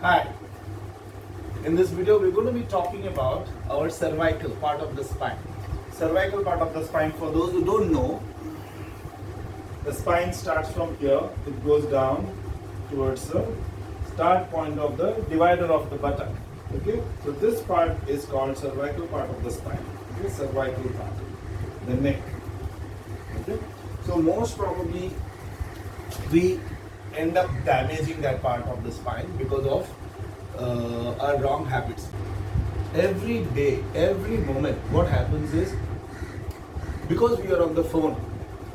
Hi, in this video we're going to be talking about our cervical part of the spine. Cervical part of the spine, for those who don't know, the spine starts from here, it goes down towards the start point of the divider of the buttock. Okay, so this part is called cervical part of the spine. Okay, cervical part, the neck. Okay, so most probably we end up damaging that part of the spine because of our wrong habits. Every day, every moment, what happens is, because we are on the phone.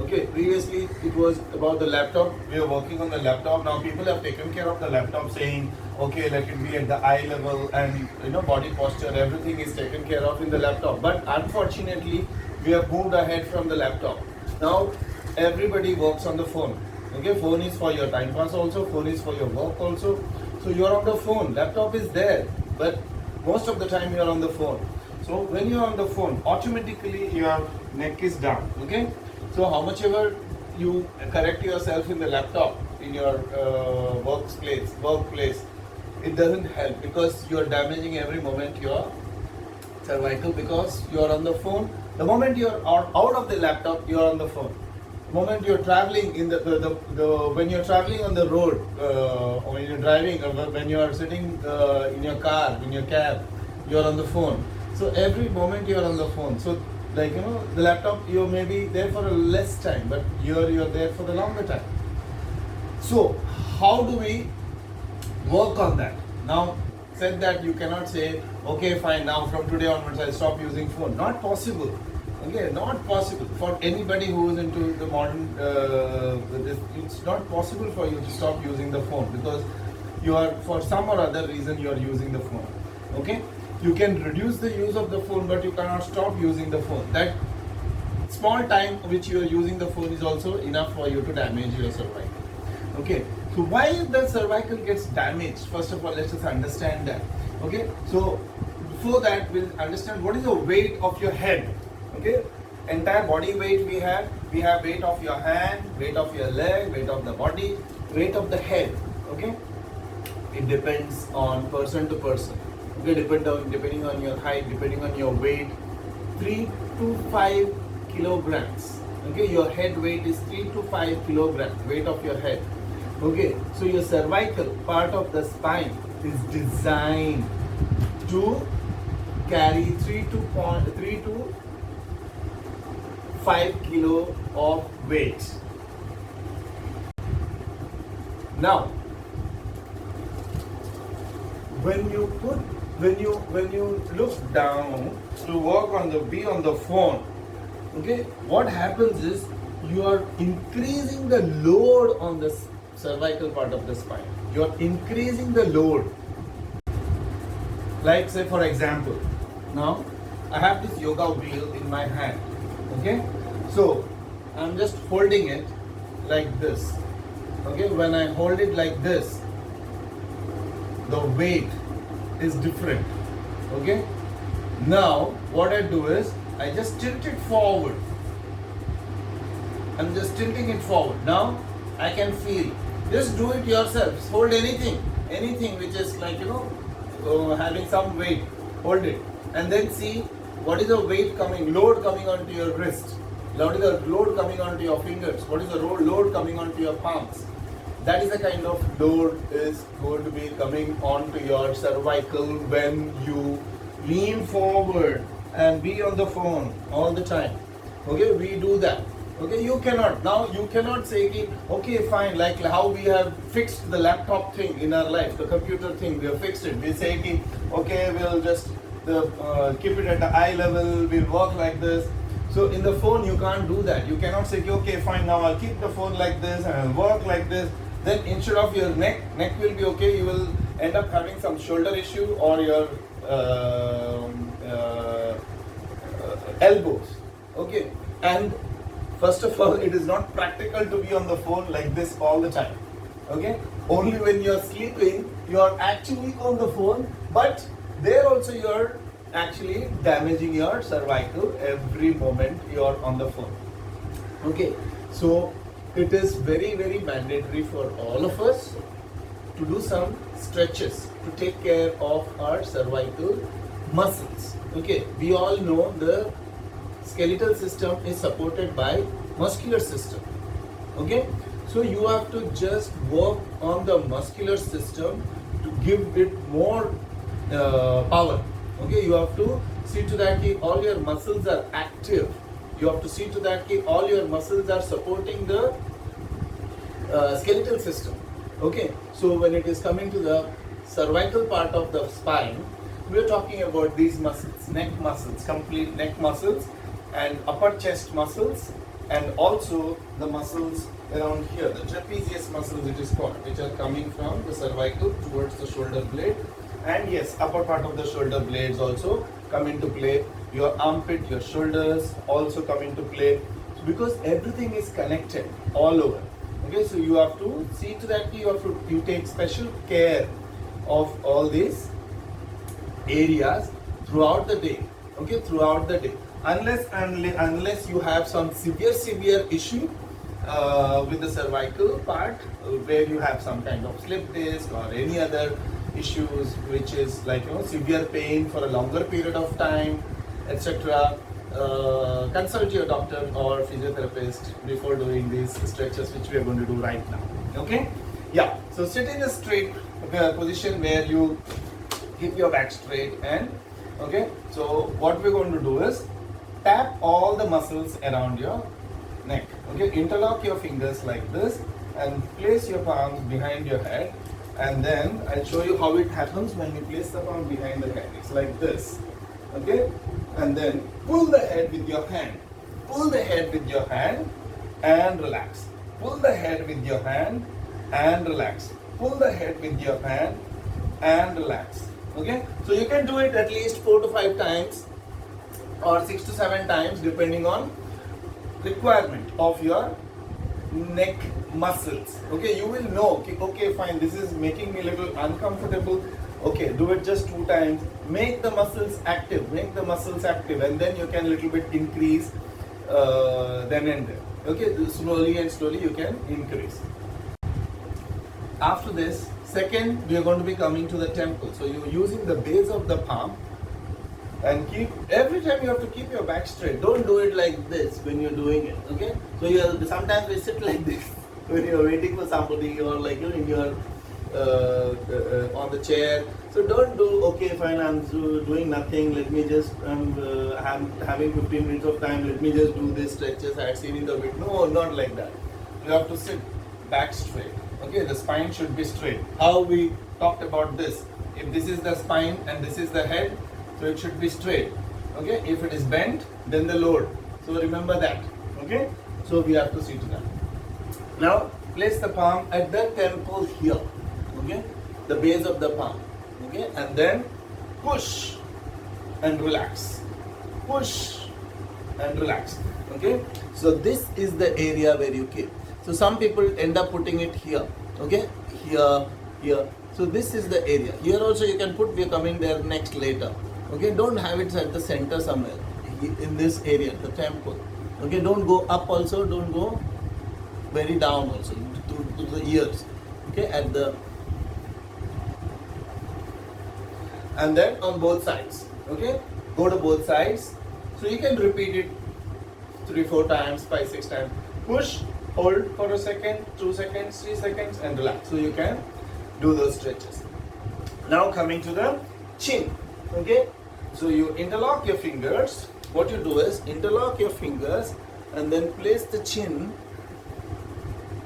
Okay, previously it was about the laptop. We are working on the laptop. Now people have taken care of the laptop, saying, okay, let it be at the eye level, and body posture, everything is taken care of in the laptop. But unfortunately, we have moved ahead from the laptop. Now everybody works on the phone. Okay, phone is for your time pass also, phone is for your work also. So you are on the phone, laptop is there, but most of the time you are on the phone. So when you are on the phone, automatically your neck is down. Okay, so how much ever you correct yourself in the laptop, in your workplace, it doesn't help, because you are damaging every moment your cervical, because you are on the phone. The moment you are out of the laptop, you are on the phone. Moment you're traveling in when you're traveling on the road, or when you're driving, or when you're sitting in your car, in your cab, you're on the phone. So every moment you're on the phone. So the laptop, you may be there for a less time, but you're there for the longer time. So how do we work on that? Now, said that you cannot say, okay, fine, now from today onwards I'll stop using phone. Not possible. Okay, not possible for anybody who is into the modern. It's not possible for you to stop using the phone, because you are, for some or other reason, you are using the phone. Okay, you can reduce the use of the phone, but you cannot stop using the phone. That small time which you are using the phone is also enough for you to damage your cervical. Okay, so why the cervical gets damaged? First of all, let's just understand that. Okay, so before that, we'll understand what is the weight of your head. Okay, entire body weight we have weight of your hand, weight of your leg, weight of the body, weight of the head. Okay, it depends on person to person. Okay, depending on your height, depending on your weight, 3 to 5 kilograms. Okay, your head weight is 3 to 5 kilograms, weight of your head. Okay, so your cervical part of the spine is designed to carry 3 to 5 kilo of weight. Now, when you look down to work on be on the phone, okay, what happens is you are increasing the load on the cervical part of the spine. You are increasing the load. Like, say for example, now I have this yoga wheel in my hand. Okay, so I'm just holding it like this. Okay, when I hold it like this, the weight is different. Okay, now what I do is I just tilt it forward. I'm just tilting it forward. Now I can feel. Just do it yourself. Hold anything which is having some weight. Hold it, and then see what is the load coming onto your wrist? What is the load coming onto your fingers? What is the load coming onto your palms? That is the kind of load is going to be coming onto your cervical when you lean forward and be on the phone all the time. Okay, we do that. Okay, you cannot say, okay, fine, like how we have fixed the laptop thing in our life, the computer thing, we have fixed it. We say, okay, we'll just keep it at the eye level, we'll work like this. So in the phone you can't do that. You cannot say, okay, fine, now I'll keep the phone like this and I'll work like this. Then instead of your neck will be okay, you will end up having some shoulder issue, or your elbows. Okay, and first of all, it is not practical to be on the phone like this all the time. Okay, only when you are sleeping you are actually on the phone, but there also you are actually damaging your cervical every moment you are on the phone. Okay, so it is very, very mandatory for all of us to do some stretches, to take care of our cervical muscles. Okay, we all know the skeletal system is supported by muscular system. Okay, so you have to just work on the muscular system to give it more power. Okay, you have to see to that all your muscles are active. You have to see to that all your muscles are supporting the skeletal system. Okay, so when it is coming to the cervical part of the spine, we are talking about these muscles, neck muscles, complete neck muscles, and upper chest muscles, and also the muscles around here, the trapezius muscles it is called, which are coming from the cervical towards the shoulder blade. And yes, upper part of the shoulder blades also come into play. Your armpit, your shoulders also come into play, because everything is connected all over. Okay, so you have to see to that you take special care of all these areas throughout the day. Okay, throughout the day, unless you have some severe issue with the cervical part, where you have some kind of slip disc or any other issues which is like severe pain for a longer period of time, etc. Consult your doctor or physiotherapist before doing these stretches which we are going to do right now. Okay, yeah, so sit in a straight position where you keep your back straight, and okay, so what we're going to do is tap all the muscles around your neck. Okay, interlock your fingers like this and place your palms behind your head, and then I'll show you how it happens when you place the palm behind the head. It's like this. Okay, and then pull the head with your hand. Pull the head with your hand and relax. Pull the head with your hand and relax. Pull the head with your hand and relax. Okay, so you can do it at least 4 to 5 times or 6 to 7 times depending on requirement of your neck muscles. Okay, you will know, okay fine, this is making me a little uncomfortable. Okay, do it just 2 times. Make the muscles active, and then you can little bit increase then and there. Okay, slowly and slowly you can increase. After this, second, we are going to be coming to the temple. So you're using the base of the palm, and every time you have to keep your back straight. Don't do it like this when you're doing it. Okay, so sometimes we sit like this when you're waiting for somebody, or like in your on the chair. So don't do, okay fine, I'm doing nothing, let me just I'm having 15 minutes of time, let me just do this stretches I had seen in the video. No, not like that. You have to sit back straight. Okay, the spine should be straight. How we talked about this, if this is the spine and this is the head, so it should be straight. Okay, if it is bent, then the load. So remember that. Okay, so we have to see to that. Now place the palm at the temple here. Okay, the base of the palm. Okay, and then push and relax. Push and relax. Okay, so this is the area where you keep. So some people end up putting it here. Okay, here. So this is the area. Here also you can put, we are coming there next later. Okay, don't have it at the center somewhere. In this area, the temple. Okay, don't go up also, don't go very down also, to the ears. Okay, at the, and then on both sides. Okay, go to both sides. So you can repeat it 3-4 times, 5-6 times. Push, hold for a second, 2 seconds, 3 seconds, and relax. So you can do those stretches. Now coming to the chin. Okay, so you interlock your fingers. What you do is interlock your fingers and then place the chin.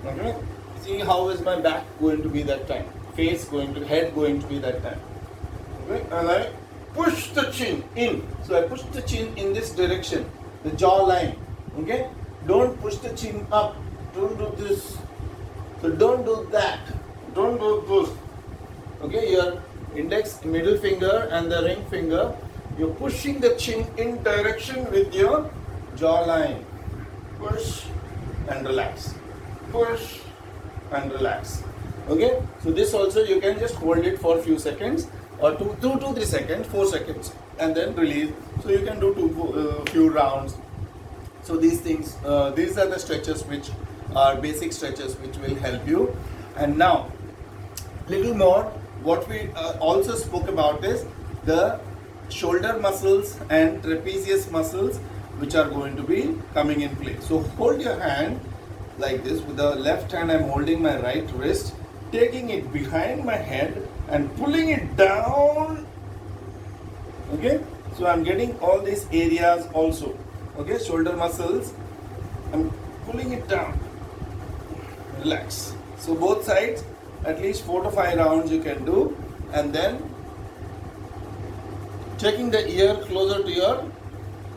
Okay, see how is my back going to be that time, face going to, head going to be that time. Okay, and I push the chin in. So I push the chin in this direction, the jaw line. Okay, don't push the chin up. Don't do this. So don't do that. Don't do this. Okay, your index, middle finger and the ring finger, you're pushing the chin in direction with your jaw line. Push and relax. Push and relax. Okay, so this also you can just hold it for a few seconds, or 2 to 3 seconds, 4 seconds, and then release. So you can do few rounds. So these things, these are the stretches which are basic stretches which will help you. And now little more, what we also spoke about is the shoulder muscles and trapezius muscles which are going to be coming in play. So hold your hand like this. With the left hand I'm holding my right wrist, taking it behind my head and pulling it down. Okay, so I'm getting all these areas also. Okay, shoulder muscles, I'm pulling it down. Relax. So both sides, at least 4 to 5 rounds you can do, and then taking the ear closer to your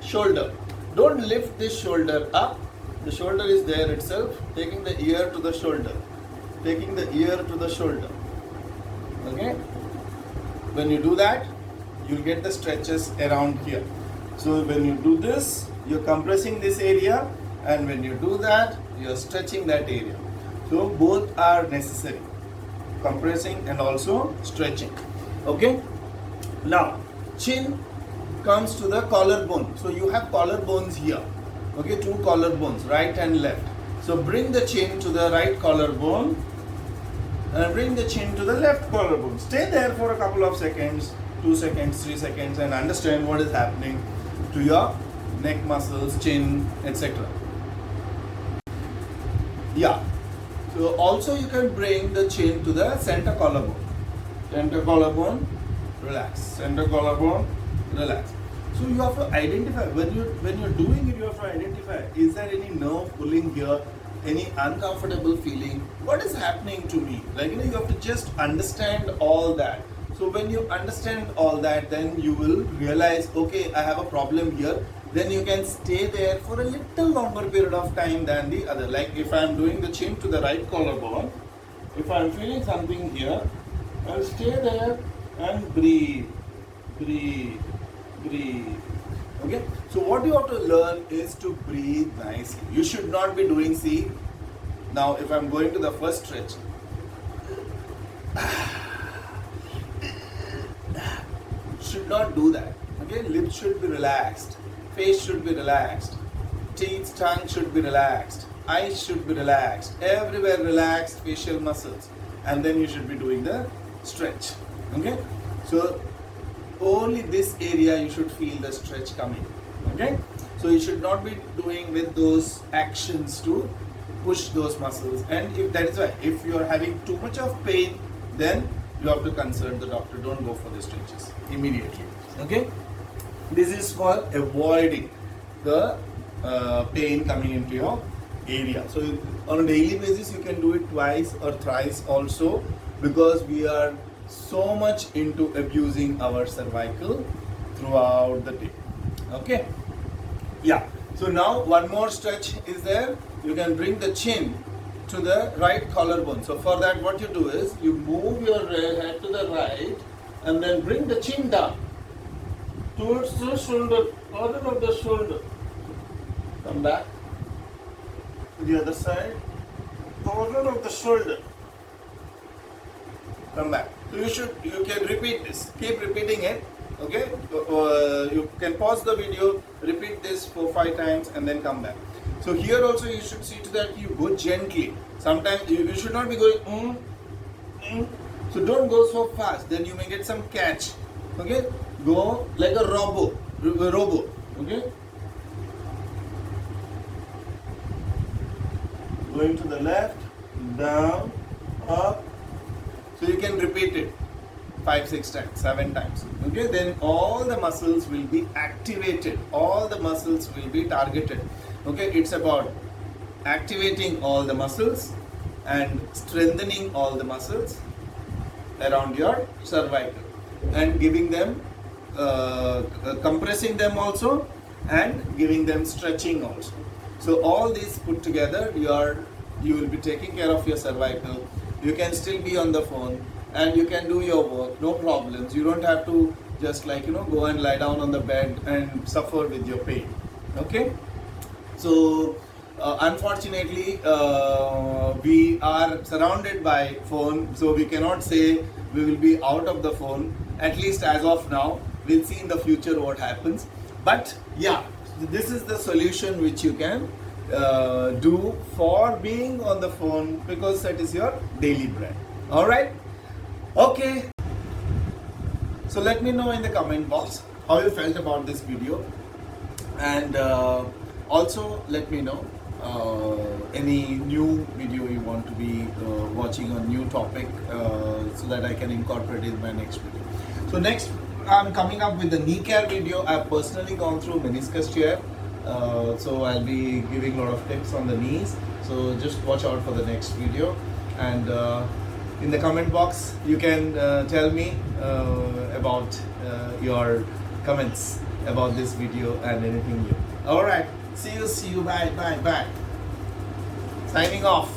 shoulder. Don't lift this shoulder up. The shoulder is there itself. Taking the ear to the shoulder. Taking the ear to the shoulder. Okay. When you do that, you'll get the stretches around here. So when you do this, you're compressing this area, and when you do that, you're stretching that area. So both are necessary, compressing and also stretching. Okay. Now chin comes to the collarbone. So you have collarbones here. Okay, 2 collarbones, right and left. So bring the chin to the right collarbone and bring the chin to the left collarbone. Stay there for a couple of seconds, 2 seconds, 3 seconds, and understand what is happening to your neck muscles, chin, etc. Yeah. So also you can bring the chin to the center collarbone. Center collarbone, relax. Center collarbone, relax. So you have to identify when you're doing it. You have to identify: is there any nerve pulling here? Any uncomfortable feeling? What is happening to me? Like you have to just understand all that. So when you understand all that, then you will realize, okay, I have a problem here. Then you can stay there for a little longer period of time than the other. Like if I am doing the chin to the right collarbone, if I am feeling something here, I'll stay there and breathe, breathe, breathe. Okay. So what you have to learn is to breathe nicely. You should not be doing, see, now if I'm going to the first stretch, should not do that. Okay, lips should be relaxed, face should be relaxed, teeth, tongue should be relaxed, eyes should be relaxed, everywhere relaxed facial muscles, and then you should be doing the stretch. Okay, so only this area you should feel the stretch coming. Okay, so you should not be doing with those actions to push those muscles, and if that is why, if you are having too much of pain, then you have to consult the doctor. Don't go for the stretches immediately. Okay, this is for avoiding the pain coming into your area. So on a daily basis you can do it twice or thrice also, because we are so much into abusing our cervical throughout the day. Okay, yeah. So now one more stretch is there. You can bring the chin to the right collarbone. So for that, what you do is you move your head to the right and then bring the chin down towards the shoulder, corner of the shoulder. Come back to the other side, corner of the shoulder. Come back. So you can repeat this. Keep repeating it. Okay. You can pause the video, repeat this 4-5 times, and then come back. So here also you should see to that you go gently. Sometimes you should not be going So don't go so fast. Then you may get some catch. Okay. Go like a robo. Okay. Going to the left, down, up. So you can repeat it 5-6 times, 7 times. Okay, then all the muscles will be activated. All the muscles will be targeted. Okay, it's about activating all the muscles and strengthening all the muscles around your cervical and giving them, compressing them also and giving them stretching also. So all these put together, you will be taking care of your cervical. You can still be on the phone and you can do your work, no problems. You don't have to just go and lie down on the bed and suffer with your pain. Okay. So unfortunately we are surrounded by phone, so we cannot say we will be out of the phone, at least as of now. We'll see in the future what happens. But yeah, this is the solution which you can do for being on the phone, because that is your daily bread. All right. Okay. So let me know in the comment box how you felt about this video, and also let me know any new video you want to be watching on new topic, so that I can incorporate it in my next video. So next I'm coming up with the knee care video. I've personally gone through meniscus tear, so I'll be giving a lot of tips on the knees. So just watch out for the next video, and in the comment box you can tell me about your comments about this video and anything new. Alright, see you, bye. Signing off.